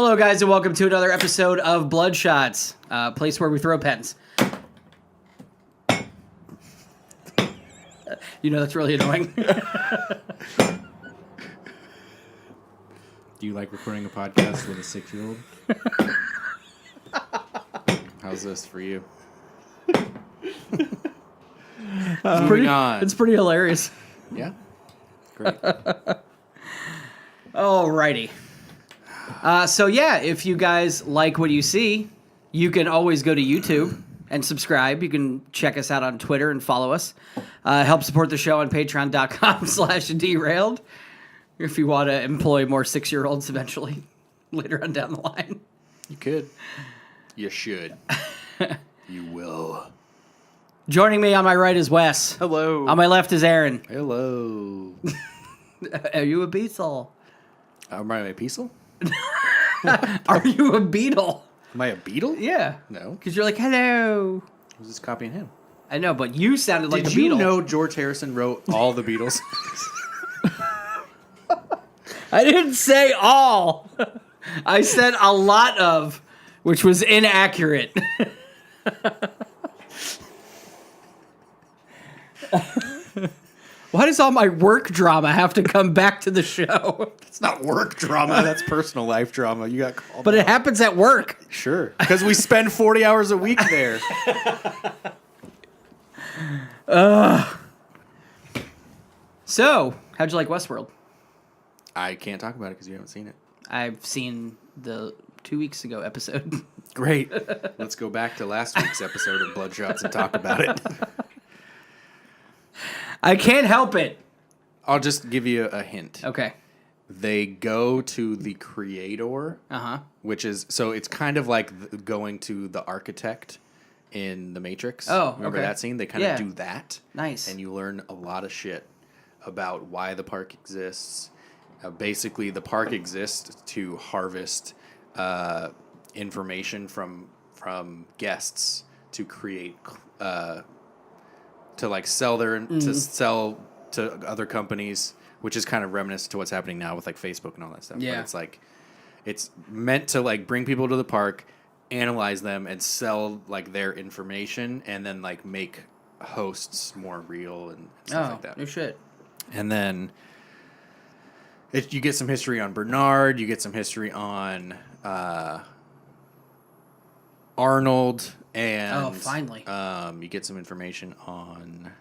Hello, guys, and welcome to another episode of Bloodshots, a place where we throw pens. You know, that's really annoying. Do you like recording a podcast with a 6-year-old? How's this for you? Moving on. It's pretty hilarious. Yeah? Great. Alrighty. So, yeah, if you guys like what you see, you can always go to YouTube and subscribe. You can check us out on Twitter and follow us. Help support the show on patreon.com/derailed if you want to employ more 6-year-olds eventually later on down the line. You could. You should. You will. Joining me on my right is Wes. Hello. On my left is Aaron. Hello. Are you a beetle? Am I a beetle? Are you a beetle? Am I a beetle? Yeah. No. Because you're like, hello. I was just copying him. I know, but you sounded like a Did you beetle. know George Harrison wrote all the Beatles? I didn't say all. I said a lot of, which was inaccurate. Why does all my work drama have to come back to the show? It's not work drama. That's personal life drama. You got called But out. it happens at work. Sure. Because we spend 40 hours a week there. So, how'd you like Westworld? I can't talk about it because you haven't seen it. I've seen the 2 weeks ago episode. Great. Let's go back to last week's episode of Bloodshots and talk about it. I can't help it. I'll just give you a hint. Okay. They go to the creator, Uh-huh. which is, so it's kind of like going to the architect in The Matrix. Oh, Remember okay. that scene? They kind Yeah. of do that. Nice. And you learn a lot of shit about why the park exists. Basically, the park exists to harvest information from guests to create to like sell to sell to other companies, which is kind of reminiscent to what's happening now with like Facebook and all that stuff. Yeah. But it's like it's meant to like bring people to the park, analyze them, and sell like their information, and then like make hosts more real and stuff like that. No shit. And then you get some history on Bernard. You get some history on Arnold, and finally. You get some information on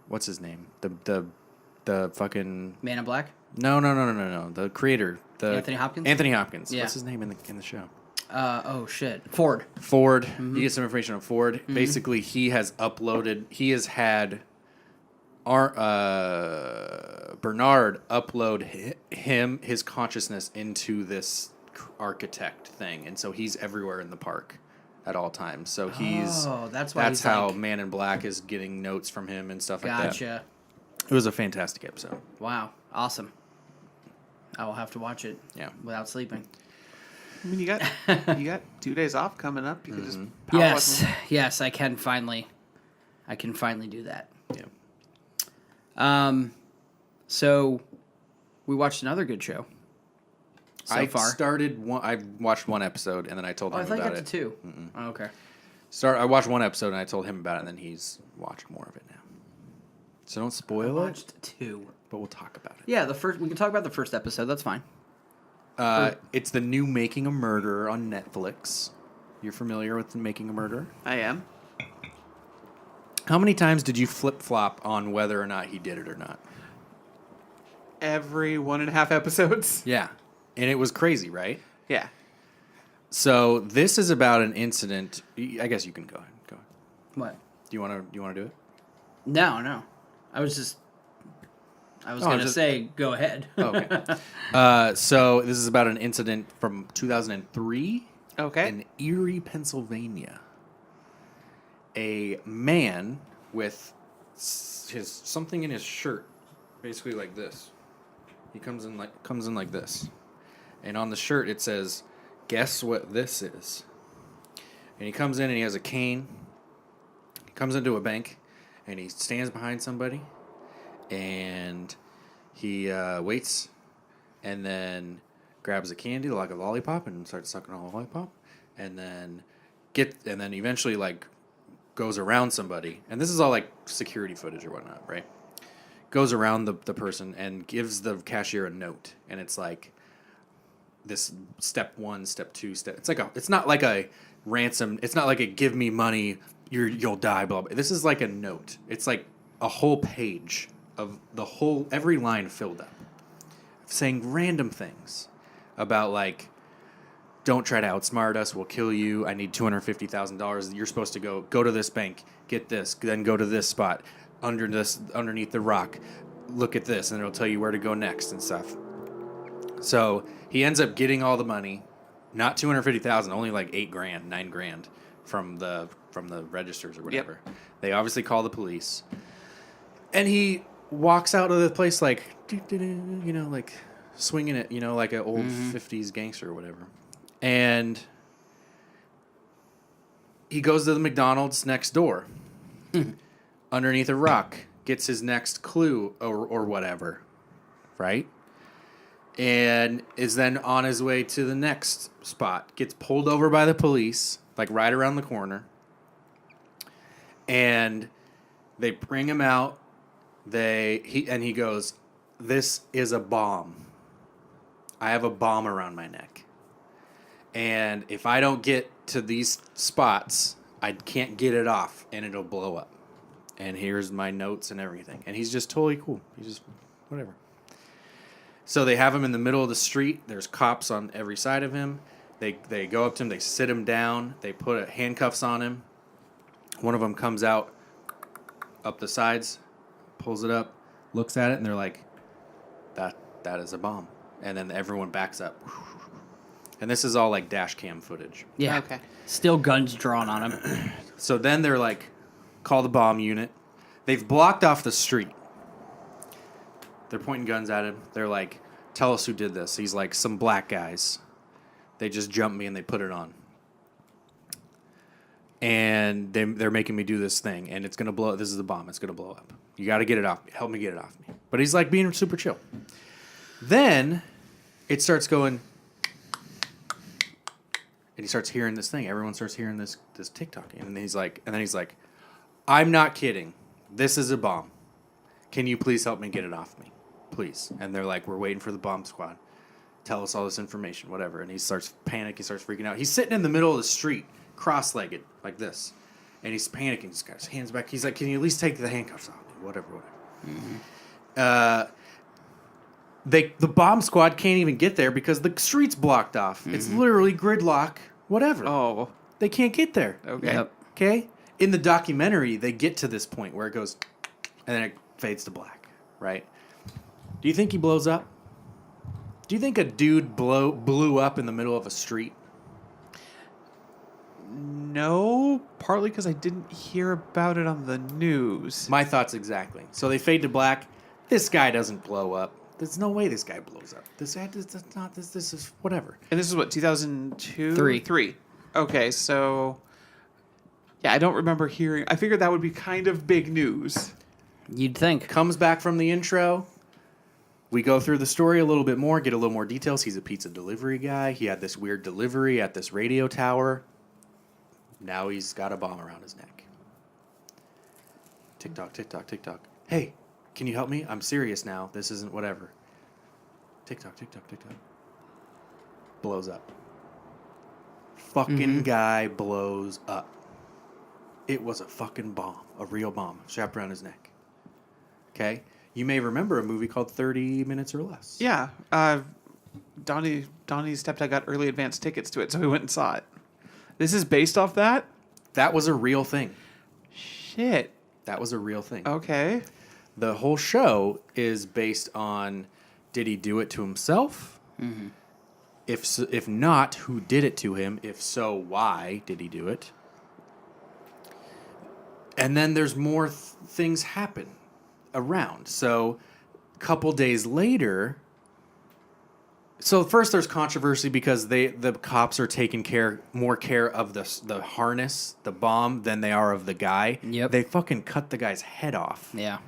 what's his name, the fucking Man in Black? no, the creator, Anthony Hopkins. Anthony Hopkins. Yeah. What's his name in the show? Oh shit. Ford. You get some information on Ford. Basically, he has had Bernard upload his consciousness into this architect thing, and so he's everywhere in the park at all times. So that's why he's how like, Man in Black is getting notes from him and stuff like that. gotcha. It was a fantastic episode. Wow. Awesome. I will have to watch it. Yeah. Without sleeping. I mean, you got 2 days off coming up. You can just power watch Yes. them. Yes, I can finally do that. Yeah. So we watched another good show. I far. I watched one episode and then I told Oh, I him thought you about got it. to 2. Oh, okay. I watched one episode and I told him about it, and then he's watched more of it now. So don't I spoil it, watched 2. but we'll talk about it. Yeah, we can talk about the first episode. That's fine. It's the new Making a Murderer on Netflix. You're familiar with the Making a Murderer? I am. How many times did you flip-flop on whether or not he did it or not? Every 1.5 episodes. Yeah. And it was crazy, right? Yeah. So this is about an incident. I guess you can go ahead. Go ahead. What? Do you want to do it? No. I was going to say, go ahead. Oh, okay. So this is about an incident from 2003 Okay. in Erie, Pennsylvania. A man with something in his shirt, basically like this. He comes in like this, and on the shirt it says, "Guess what this is?" And he comes in and he has a cane. He comes into a bank, and he stands behind somebody, and he waits, and then grabs a candy like a lollipop and starts sucking on a lollipop, and then eventually like goes around somebody, and this is all like security footage or whatnot, right? Goes around the person and gives the cashier a note, and it's like this step 1, step 2, it's not like a ransom, it's not like a give me money, you'll die, blah, blah. This is like a note. It's like a whole page of every line filled up, saying random things about like, don't try to outsmart us, we'll kill you, I need $250,000, you're supposed to go to this bank, get this, then go to this spot, underneath the rock, look at this, and it'll tell you where to go next and stuff. So he ends up getting all the money, not $250,000, only like $8,000, $9,000 from the registers or whatever. Yep. They obviously call the police, and he walks out of the place like, like swinging it, like an old 50s gangster or whatever. And he goes to the McDonald's next door, underneath a rock, gets his next clue or whatever, right? And is then on his way to the next spot, gets pulled over by the police, like right around the corner, and they bring him out. He goes, "This is a bomb. I have a bomb around my neck. And if I don't get to these spots, I can't get it off, and it'll blow up. And here's my notes and everything." And he's just totally cool. He's just whatever. So they have him in the middle of the street. There's cops on every side of him. They go up to him. They sit him down. They put handcuffs on him. One of them comes out up the sides, pulls it up, looks at it, and they're like, that is a bomb. And then everyone backs up. And this is all like dash cam footage. Yeah. Okay. Still guns drawn on him. So then they're like, call the bomb unit. They've blocked off the street. They're pointing guns at him. They're like, tell us who did this. He's like, some black guys. They just jumped me and they put it on. And they're making me do this thing. And it's going to blow up. This is the bomb. It's going to blow up. You got to get it off me. Help me get it off me. But he's like being super chill. Then it starts going. And he starts hearing this thing. Everyone starts hearing this TikTok. And then he's like, I'm not kidding. This is a bomb. Can you please help me get it off me? Please. And they're like, we're waiting for the bomb squad. Tell us all this information, whatever. And he starts panicking, starts freaking out. He's sitting in the middle of the street, cross-legged, like this. And he's panicking. He's got his hands back. He's like, can you at least take the handcuffs off me? Whatever. Mm-hmm. The bomb squad can't even get there because the street's blocked off. Mm-hmm. It's literally gridlock, whatever. Oh. They can't get there. Okay. Yep. Okay? In the documentary, they get to this point where it goes, and then it fades to black, right? Do you think he blows up? Do you think a dude blew up in the middle of a street? No, partly because I didn't hear about it on the news. My thoughts exactly. So they fade to black. This guy doesn't blow up. There's no way this guy blows up. This is whatever. And this is what, 2002? Three. Okay, so yeah, I don't remember hearing. I figured that would be kind of big news. You'd think. Comes back from the intro. We go through the story a little bit more, get a little more details. He's a pizza delivery guy. He had this weird delivery at this radio tower. Now he's got a bomb around his neck. TikTok, TikTok, TikTok. Hey, can you help me? I'm serious now. This isn't whatever. TikTok, TikTok, TikTok. Blows up. Fucking guy blows up. It was a fucking bomb. A real bomb. Strapped around his neck. Okay? You may remember a movie called 30 Minutes or Less. Yeah. Donnie's stepdad got early advance tickets to it, so we went and saw it. This is based off that? That was a real thing. Shit. That was a real thing. Okay. The whole show is based on, did he do it to himself? Mm-hmm. If not, who did it to him? If so, why did he do it? And then there's more things happen around. So a couple days later... So first there's controversy because the cops are taking more care of the harness, the bomb, than they are of the guy. Yep. They fucking cut the guy's head off. Yeah.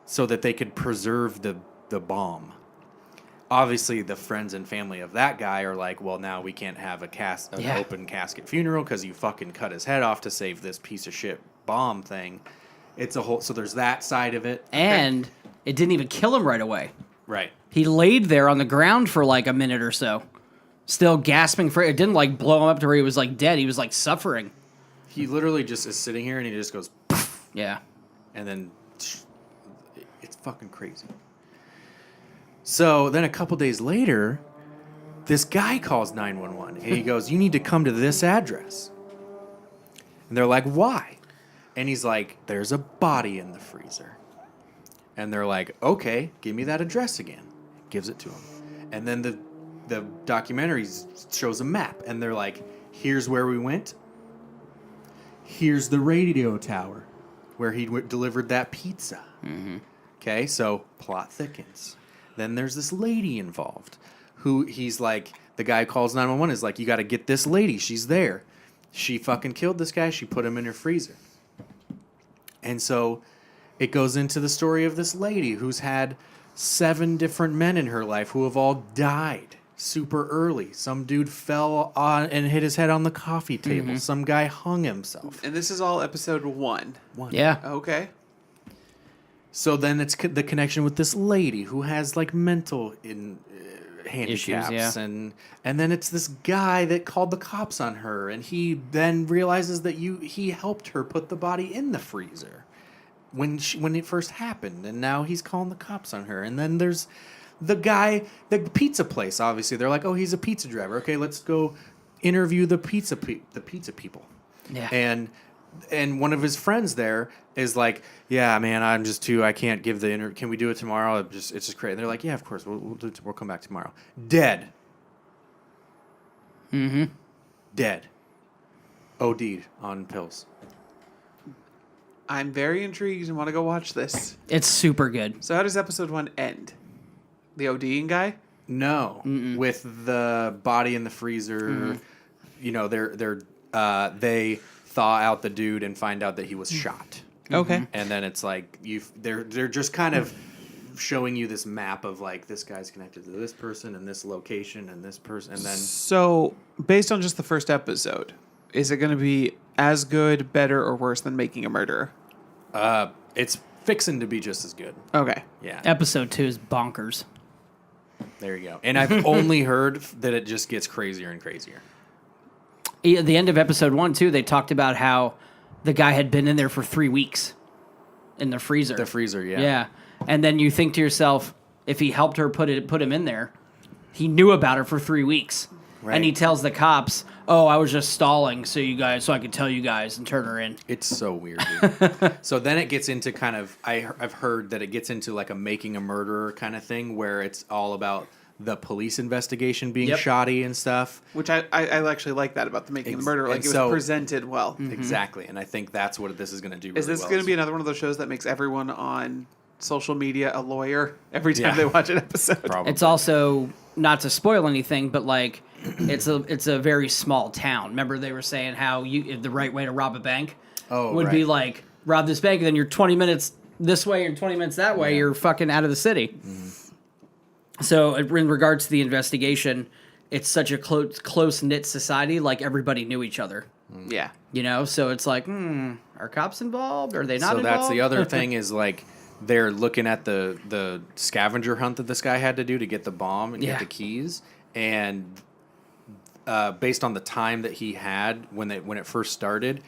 So that they could preserve the bomb. obviously the friends and family of that guy are like, well, now we can't have an open casket funeral because you fucking cut his head off to save this piece of shit bomb thing. It's a whole, so there's that side of it. And it didn't even kill him right away. Right. He laid there on the ground for like a minute or so, still gasping for it. It didn't like blow him up to where he was like dead. He was like suffering. He literally just is sitting here and he just goes, Yeah. and then it's fucking crazy. So then a couple days later, this guy calls 911 and he goes, you need to come to this address. And they're like, why? And he's like, there's a body in the freezer. And they're like, okay, give me that address again. Gives it to him. And then the documentary shows a map. And they're like, here's where we went. Here's the radio tower where he delivered that pizza. Mm-hmm. Okay, so plot thickens. Then there's this lady involved who he's like, the guy calls 911 is like, you got to get this lady. She's there. She fucking killed this guy. She put him in her freezer. And so it goes into the story of this lady who's had 7 different men in her life who have all died super early. Some dude fell on and hit his head on the coffee table. Mm-hmm. Some guy hung himself. And this is all episode 1. Yeah. Okay. So then it's the connection with this lady who has like mental handicaps, issues, yeah. and then it's this guy that called the cops on her, and he then realizes that he helped her put the body in the freezer when it first happened, and now he's calling the cops on her. And then there's the guy, the pizza place. Obviously, they're like, oh, he's a pizza driver. Okay, let's go interview the pizza people. Yeah. And one of his friends there is like, yeah, man, I can't give the interview. Can we do it tomorrow? It's just crazy. And they're like, yeah, of course. We'll come back tomorrow. Dead. Mm-hmm. Dead. OD'd on pills. I'm very intrigued and want to go watch this. It's super good. So how does episode 1 end? The ODing guy? No. Mm-mm. With the body in the freezer, you know, they thaw out the dude and find out that he was shot. Okay. And then it's like they're just kind of showing you this map of like, this guy's connected to this person and this location and this person, and then so based on just the first episode, is it going to be as good, better, or worse than Making a Murderer? it's fixing to be just as good. Okay. Yeah. Episode 2 is bonkers. There you go. And I've only heard that it just gets crazier and crazier. At the end of episode 1, too, they talked about how the guy had been in there for 3 weeks in the freezer. The freezer, yeah. Yeah. And then you think to yourself, if he helped her put him in there, he knew about her for 3 weeks. Right. And he tells the cops, "Oh, I was just stalling so I could tell you guys and turn her in." It's so weird, dude. So then it gets into kind of, I've heard that it gets into like a Making a Murderer kind of thing where it's all about the police investigation being shoddy and stuff. Which I actually like that about the Making of the Murderer. Like, it was presented well. Mm-hmm. Exactly. And I think that's what this is going to do really Is this going to be another one of those shows that makes everyone on social media a lawyer every time they watch an episode? Probably. It's also, not to spoil anything, but like, it's a very small town. Remember they were saying how the right way to rob a bank would be like, rob this bank, and then you're 20 minutes this way and 20 minutes that way, you're fucking out of the city. Mm-hmm. So in regards to the investigation, it's such a close-knit society, like everybody knew each other. Yeah. You know, so it's like, are cops involved? Are they not involved? So that's the other thing is like, they're looking at the scavenger hunt that this guy had to do to get the bomb and get the keys. And based on the time that he had when it first started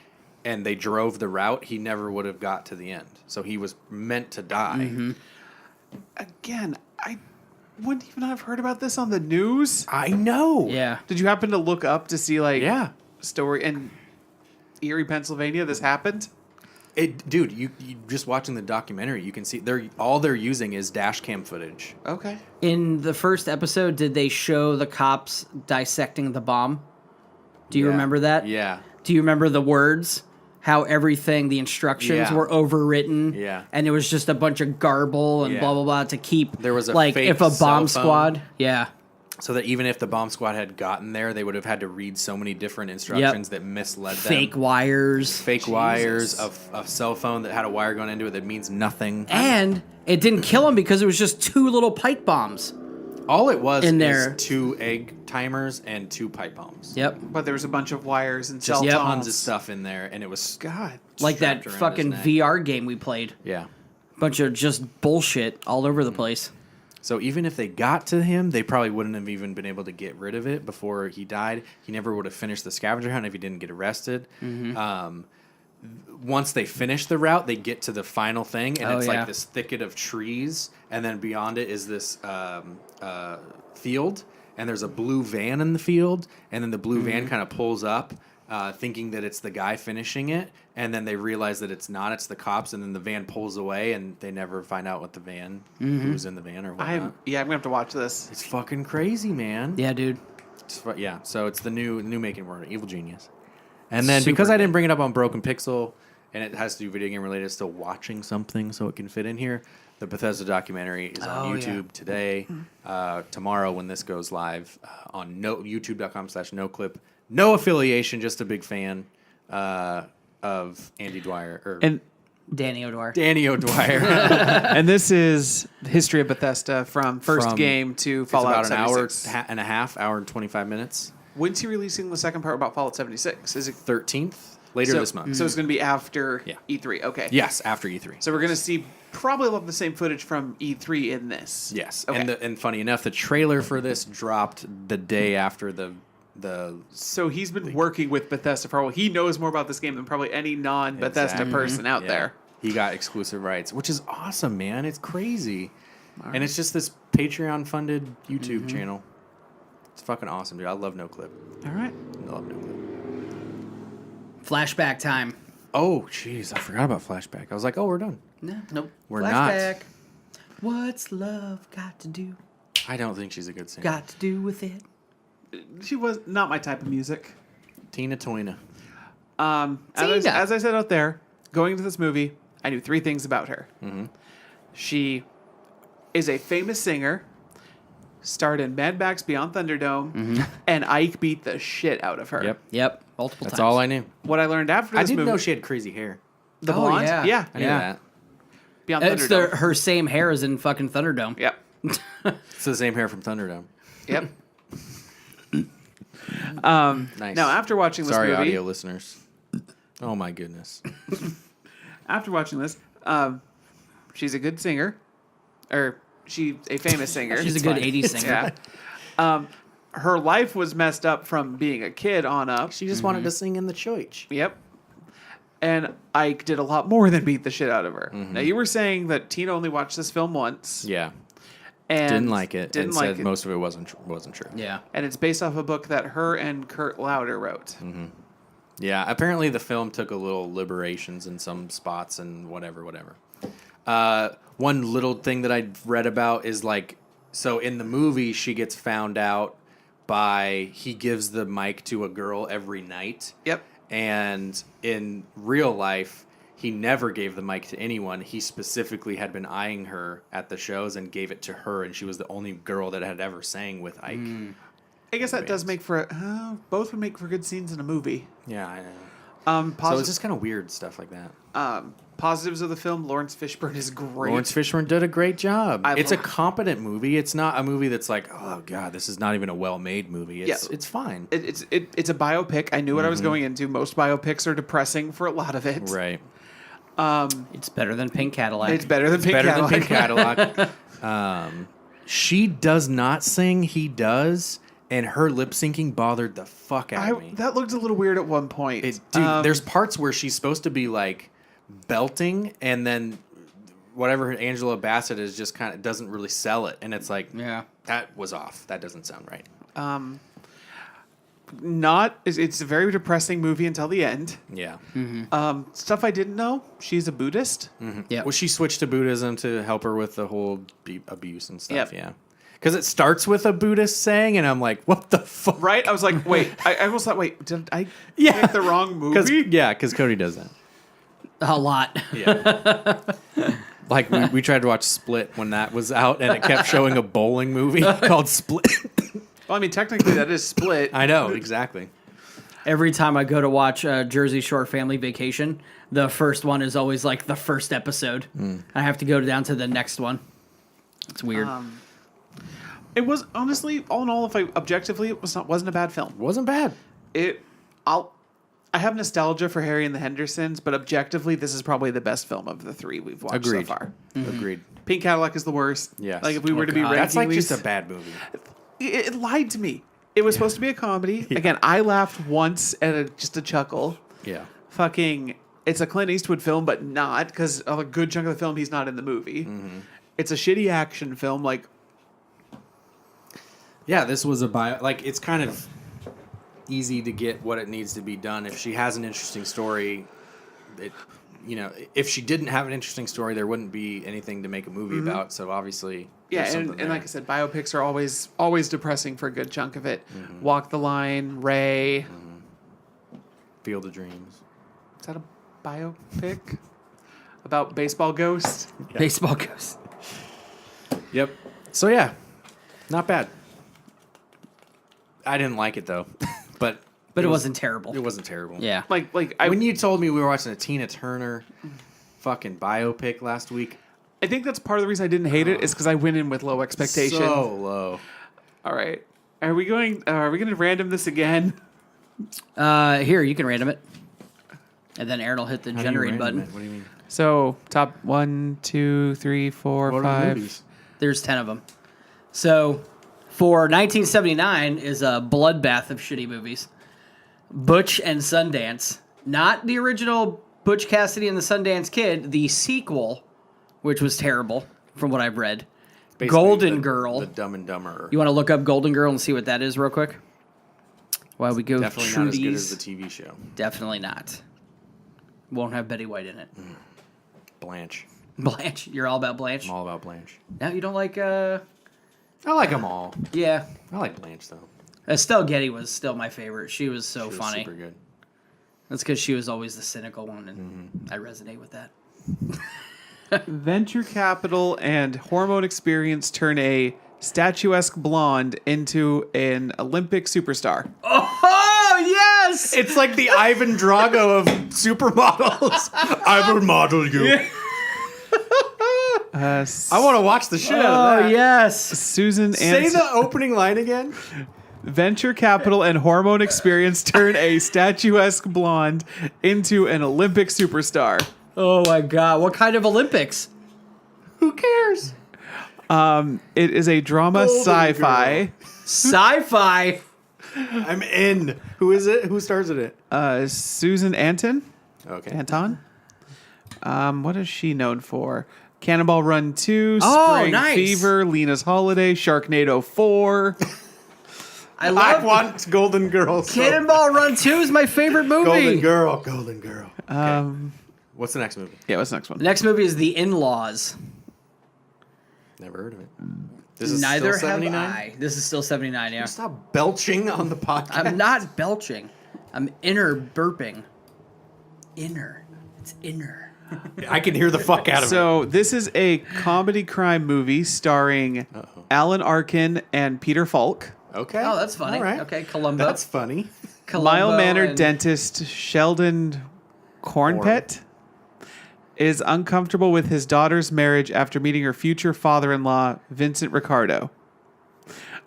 and they drove the route, he never would have got to the end. So he was meant to die. Mm-hmm. Again, I wouldn't even have heard about this on the news. I know. Yeah. Did you happen to look up to see story in Erie, Pennsylvania this happened? Dude, you just watching the documentary, you can see all they're using is dash cam footage. Okay. In the first episode, did they show the cops dissecting the bomb? Do you remember that? Yeah. Do you remember the words? How everything, the instructions were overwritten. Yeah. And it was just a bunch of garble and blah, blah, blah to keep. There was a like, fake if a bomb cell phone. squad. Yeah. So that even if the bomb squad had gotten there, they would have had to read so many different instructions that misled them. Fake wires. Fake wires of a cell phone that had a wire going into it that means nothing. And it didn't kill him because it was just 2 little pipe bombs. All it was In is there. 2 egg timers and 2 pipe bombs. Yep. But there was a bunch of wires and cell Just phones. tons of stuff in there, and it was God. Like that strapped around fucking his neck. VR game we played. Yeah. Bunch of just bullshit all over the place. So even if they got to him, they probably wouldn't have even been able to get rid of it before he died. He never would have finished the scavenger hunt if he didn't get arrested. Once they finish the route, they get to the final thing, and it's like this thicket of trees, and then beyond it is this field, and there's a blue van in the field, and then the blue van kind of pulls up, thinking that it's the guy finishing it, and then they realize that it's not, it's the cops, and then the van pulls away, and they never find out what the van, who's in the van or whatnot. I'm gonna have to watch this. It's fucking crazy, man. Yeah, dude. Yeah, so it's the new making word, Evil Genius. And then Super because I good. didn't bring it up on Broken Pixel, and it has to do video game related, still watching something so it can fit in here. The Bethesda documentary is on YouTube today. Tomorrow when this goes live on youtube.com/noclip. No affiliation, just a big fan of Andy Dwyer And Danny O'Dwyer. Danny O'Dwyer. and this is the history of Bethesda from first game to It's Fallout about an hour 76. and a half, hour and 25 minutes. When's he releasing the second part about Fallout 76? Is it 13th, later this month. So it's going to be after Yeah. E3. Okay. Yes, after E3. So we're going to see probably a lot of the same footage from E3 in this. Yes, Okay. and funny enough, the trailer for this dropped the day after the So he's been working with Bethesda for a while. He knows more about this game than probably any non-Bethesda Exactly. person out Yeah. there. He got exclusive rights, which is awesome, man. It's crazy, and it's just this Patreon-funded YouTube channel. It's fucking awesome, dude. I love No Clip. All right. I love No Clip. Flashback time. Oh, jeez, I forgot about Flashback. I was like, oh, we're done. No, nope. We're not. Flashback. What's love got to do? I don't think she's a good singer. Got to do with it? She was not my type of music. Tina Toyna. As Tina. I said out there, going into this movie, I knew 3 things about her. Mm-hmm. She is a famous singer, starred in Mad Max Beyond Thunderdome, and Ike beat the shit out of her. Yep, Yep. Multiple that's times. all I knew. What I learned after I this didn't movie, know she had crazy hair. the Oh, blonde, yeah. I knew Yeah. that. Beyond It's Thunderdome. her same hair as in fucking Thunderdome. Yep. It's the same hair from Thunderdome. Yep. Nice. Now, after watching this Sorry, movie, audio listeners. Oh my goodness. after watching this, she's a good singer, or she's a famous singer. She's a good 80s singer. Yeah. Her life was messed up from being a kid on up. She just wanted to sing in the church. Yep. And Ike did a lot more than beat the shit out of her. Now, you were saying that Tina only watched this film once. Yeah. And Didn't like it. Didn't and like said it. most of it wasn't true. Yeah. And it's based off a book that her and Kurt Lauder wrote. Yeah, apparently the film took a little liberations in some spots and whatever. One little thing that I read about is like, so in the movie, she gets found out he gives the mic to a girl every night. Yep. And in real life, he never gave the mic to anyone. He specifically had been eyeing her at the shows and gave it to her, and she was the only girl that had ever sang with Ike. I guess that does make for both would make for good scenes in a movie. Yeah, I know. So it's Posi- just kind of weird stuff like that. positives of the film: Lawrence Fishburne is great. Lawrence Fishburne did a great job. I It's a love- competent movie. It's not a movie that's like, oh god, this is not even a well-made movie. It's fine. It's a biopic. I knew what I was going into. Most biopics are depressing for a lot of it. Right. It's better than Pink Cadillac. It's better than Pink Better Cadillac. than Pink Cadillac. She does not sing. He does. And her lip syncing bothered the fuck out of me. That looked a little weird at one point. Dude, there's parts where she's supposed to be like belting, and then whatever Angela Bassett is just kind of doesn't really sell it, and it's like, Yeah. that was off. That doesn't sound right. It's a very depressing movie until the end. Yeah. Stuff I didn't know. She's a Buddhist. Yeah. Well, she switched to Buddhism to help her with the whole abuse and stuff. Yep. Yeah. Because it starts with a Buddhist saying, and I'm like, what the fuck? Right? I was like, wait. I almost thought, wait, did I Yeah. pick the wrong movie? Because Cody does that. A lot. Yeah. Like we tried to watch Split when that was out, and it kept showing a bowling movie called Split. Well, I mean, technically that is Split. I know, exactly. Every time I go to watch Jersey Shore Family Vacation, the first one is always like the first episode. I have to go down to the next one. It's weird. It was honestly, all in all, if I objectively, it wasn't a bad film. Wasn't bad. I have nostalgia for Harry and the Hendersons, but objectively, this is probably the best film of the three we've watched so far. Agreed. Pink Cadillac is the worst. Yes. Like if we were to be God. ranking That's like these, just a bad movie. it lied to me. It was supposed to be a comedy. Again, I laughed once at just a chuckle. Yeah. Fucking, it's a Clint Eastwood film, but not, because a good chunk of the film he's not in the movie. It's a shitty action film. Like, Yeah, this was a bio. Like, it's kind of easy to get what it needs to be done. If she has an interesting story, if she didn't have an interesting story, there wouldn't be anything to make a movie about. So obviously, yeah, there's and something like I there. said, biopics are always depressing for a good chunk of it. Walk the Line, Ray. Field of Dreams. Is that a biopic about baseball ghost? Baseball goes. Yep. So yeah, not bad. I didn't like it though, but But it wasn't terrible. It wasn't terrible. Yeah. Like When you told me we were watching a Tina Turner fucking biopic last week, I think that's part of the reason I didn't hate it is because I went in with low expectation. so low. All right, are we going to random this again? Here, you can random it. And then Aaron will hit the How do you generate random button. it? What do you mean? So top 1, 2, 3, 4, What are the 5. movies? There's 10 of them. So for 1979 is a bloodbath of shitty movies. Butch and Sundance. Not the original Butch Cassidy and the Sundance Kid. The sequel, which was terrible from what I've read. Basically Golden Girl. The Dumb and Dumber. You want to look up Golden Girl and see what that is real quick? While we go Definitely through not as good these. as the TV show. Definitely not. Won't have Betty White in it. Blanche. Blanche. You're all about Blanche? I'm all about Blanche. No, you don't like, I like them all. yeah. I like Blanche though. Estelle Getty was still my favorite. She was so She was funny. super good. That's because she was always the cynical one, and I resonate with that. Venture capital and hormone experience turn a statuesque blonde into an Olympic superstar. Oh, yes! It's like the Ivan Drago of supermodels. I will model you. I want to watch the shit out of Oh, that. yes! Susan Say and the opening line again. venture capital and hormone experience turn a statuesque blonde into an Olympic superstar. Oh, my God. What kind of Olympics? Who cares? It is a drama Golden sci-fi. Sci-fi. I'm in. Who is it? Who stars in it? Susan Anton. Okay. Anton. What is she known for? Cannonball Run 2, Oh, Spring nice. Fever, Lena's Holiday, Sharknado 4. I I love want Golden Girl. so Cannonball Run 2 is my favorite movie. Golden Girl. Golden Girl. Okay. What's the next movie? Yeah, what's the next one? The next movie is The In-Laws. Never heard of it. This is Neither still have 79? I. This is still 79, yeah. Stop belching on the podcast. I'm not belching. I'm inner burping. Inner. It's inner. I can hear the fuck out of it. So this is a comedy crime movie starring Alan Arkin and Peter Falk. Okay. Oh, that's funny. All right. Okay, Columbo. That's funny. Mile Manor and- dentist Sheldon Cornpet is uncomfortable with his daughter's marriage after meeting her future father-in-law, Vincent Ricardo.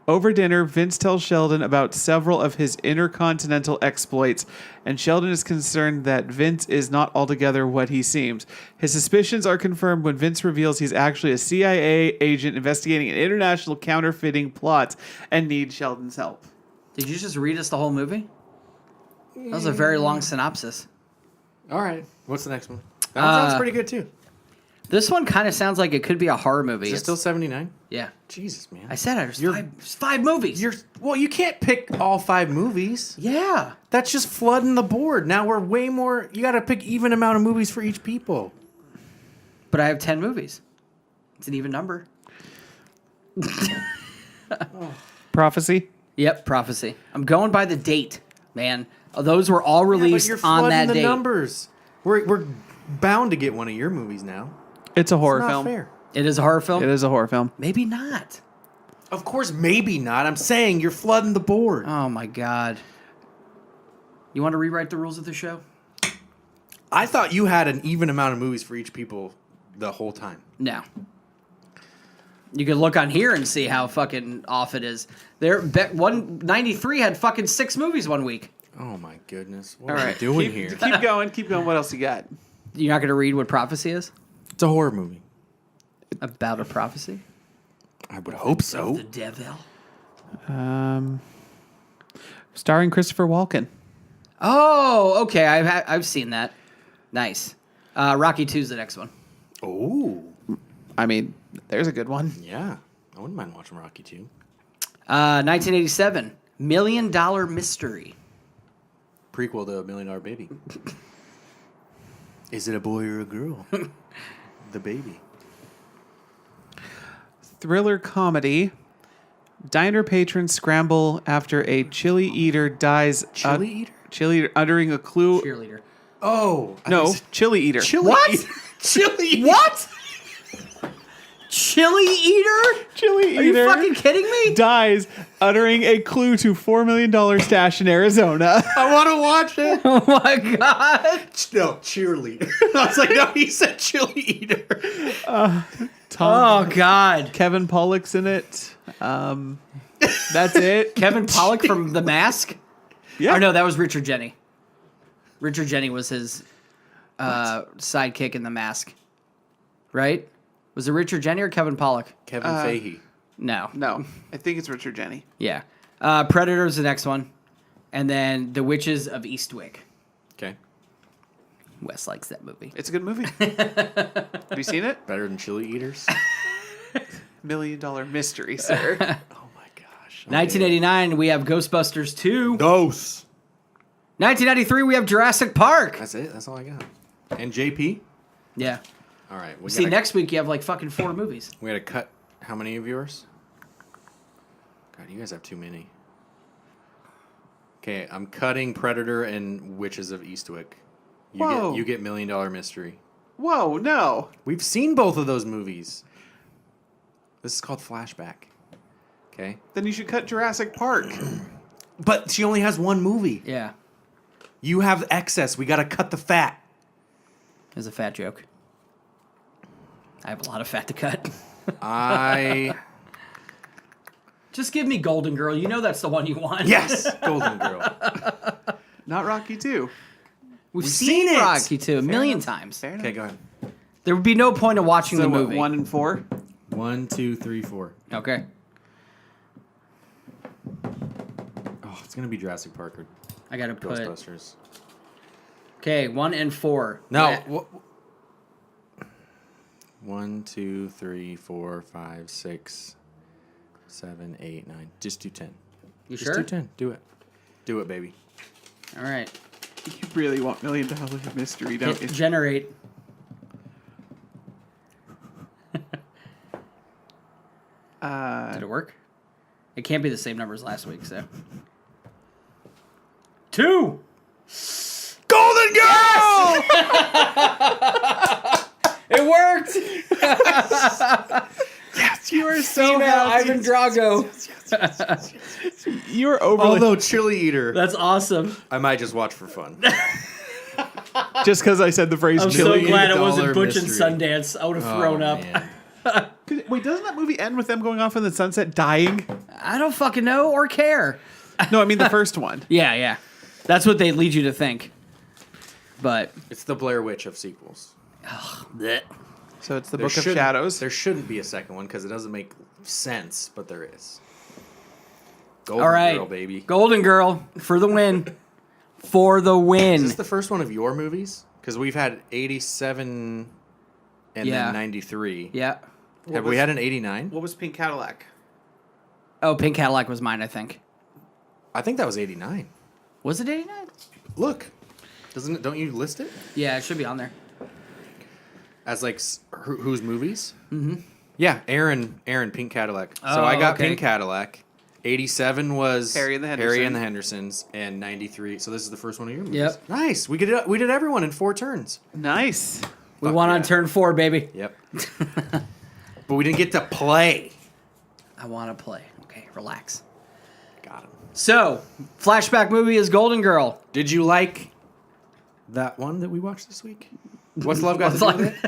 Over dinner, Vince tells Sheldon about several of his intercontinental exploits, and Sheldon is concerned that Vince is not altogether what he seems. His suspicions are confirmed when Vince reveals he's actually a CIA agent investigating an international counterfeiting plot and needs Sheldon's help. Did you just read us the whole movie? That was a very long synopsis. All right. What's the next one? That one sounds pretty good too. This one kind of sounds like it could be a horror movie. Is it still 79? Yeah. Jesus, man. I said there's five movies. Well, you can't pick all 5 movies. Yeah. That's just flooding the board. Now we're way more. You got to pick even amount of movies for each people. But I have 10 movies. It's an even number. Prophecy? Yep, Prophecy. I'm going by the date, man. Those were all released you're on that the date. numbers. We're bound to get one of your movies now. It's a horror It's not film. fair. It is a horror film? It is a horror film. Maybe not. Of course, maybe not. I'm saying you're flooding the board. Oh, my God. You want to rewrite the rules of the show? I thought you had an even amount of movies for each people the whole time. No. You can look on here and see how fucking off it is. 193 had fucking 6 movies one week. Oh my goodness! What All are right, you doing keep, here? Keep going. Keep going. What else you got? You're not going to read what Prophecy is? It's a horror movie. About a prophecy? I would hope so. The devil. Starring Christopher Walken. Oh, okay. I've seen that. Nice. Rocky 2's the next one. Oh, I mean, there's a good one. yeah. I wouldn't mind watching Rocky 2. 1987, $1 Million Mystery. Prequel to $1 Million Baby. Is it a boy or a girl? The baby. Thriller comedy. Diner patrons scramble after a chili eater dies. Chili eater? Chili eater uttering a clue. Cheerleader. Oh, No, chili eater. Chili What? eater. Chili eater. What? Chili eater? Chili Are eater you fucking kidding me? dies uttering a clue to $4 million stash in Arizona. I want to watch it. Oh my god. No, cheerleader. I was like, no, he said chili eater. Oh god. Kevin Pollak's in it. That's it. Kevin Pollak from The Mask? Yeah. Or no, that was Richard Jeni. Richard Jeni was his sidekick in The Mask. Right? Was it Richard Jeni or Kevin Pollak? Kevin Feige. No. No, I think it's Richard Jeni. Yeah. Predator's the next one. And then The Witches of Eastwick. Okay. Wes likes that movie. It's a good movie. Have you seen it? Better than chili eaters? $1 Million Mystery, sir. Oh my gosh. 1989, we have Ghostbusters 2. Ghosts. 1993, we have Jurassic Park. That's it. That's all I got. And JP? Yeah. All right. See, next week you have like fucking 4 movies. We had to cut how many of yours? God, you guys have too many. Okay, I'm cutting Predator and Witches of Eastwick. Whoa. You get $1 Million Mystery. Whoa, no. We've seen both of those movies. This is called Flashback. Okay? Then you should cut Jurassic Park. But she only has one movie. Yeah. You have excess. We got to cut the fat. It was a fat joke. I have a lot of fat to cut. Just give me Golden Girl. You know that's the one you want. Yes, Golden Girl. Not Rocky 2. We've seen seen it. Rocky 2 a million times. Fair Okay, go ahead. There would be no point of watching So the what, movie. 1 and 4? 1, 2, 3, 4. Okay. Oh, it's gonna be Jurassic Park or I got to put... Ghostbusters. Okay, 1 and 4. No. Yeah. 1, 2, 3, 4, 5, 6, 7, 8, 9. Just do 10. You Just sure? do 10. Do it. Do it, baby. All right. You really want $1 Million Mystery, don't you? Hit generate. Did it work? It can't be the same number as last week, so. 2! Golden Girl! It worked! Yes, You are so Female happy. Ivan Drago. You are overly... Although Chili Eater, That's awesome. I might just watch for fun. Just because I said the phrase I'm so chili. glad it $1 wasn't Butch and mystery. Sundance. I would have thrown up. Man. Wait, doesn't that movie end with them going off in the sunset dying? I don't fucking know or care. No, I mean the first one. Yeah, yeah. That's what they lead you to think. But It's the Blair Witch of sequels. bleh. So it's the There Book of shouldn't- Shadows. There shouldn't be a second one because it doesn't make sense, but there is. Golden All right. Girl, baby. Golden Girl for the win. For the win. Is this the first one of your movies? Because we've had 87 and Yeah. then 93. Yeah. Have we had an 89? What was Pink Cadillac? Oh, Pink Cadillac was mine, I think. I think that was 89. Was it 89? Look. Doesn't it? Don't you list it Yeah, it should be on there. as like whose movies? Mm-hmm. Yeah, Aaron, Pink Cadillac. So Oh, I got okay. Pink Cadillac. 87 was Harry and the Hendersons, and 93. So this is the first one of your movies. Yep. Nice. We did everyone in 4 turns. Nice. We Fuck won on yeah. turn 4, baby. Yep. But we didn't get to play. I want to play. Okay, relax. Got him. So, flashback movie is Golden Girl. Did you like that one that we watched this week? What's Love Got to do with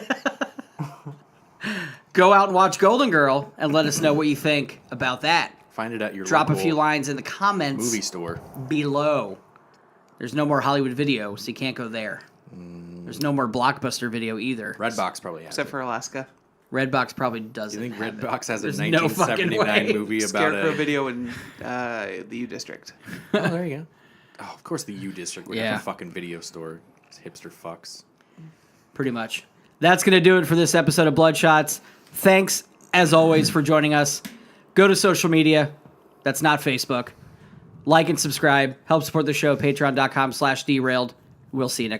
it? Go out and watch Golden Girl and let us know what you think about that. Find it at your Drop a local few lines in the comments movie store. below. There's no more Hollywood Video, so you can't go there. There's no more Blockbuster Video either. Redbox probably has Except it. for Alaska. Redbox probably doesn't. You think have Redbox it. has a There's no fucking 1979 way. movie about Scarecrow a... Video in the U District. Oh, there you go. Oh, of course the U District would Yeah. have a fucking video store. It's hipster fucks. Pretty much. That's going to do it for this episode of Bloodshots. Thanks, as always, for joining us. Go to social media. That's not Facebook. Like and subscribe. Help support the show. Patreon.com/derailed. We'll see you next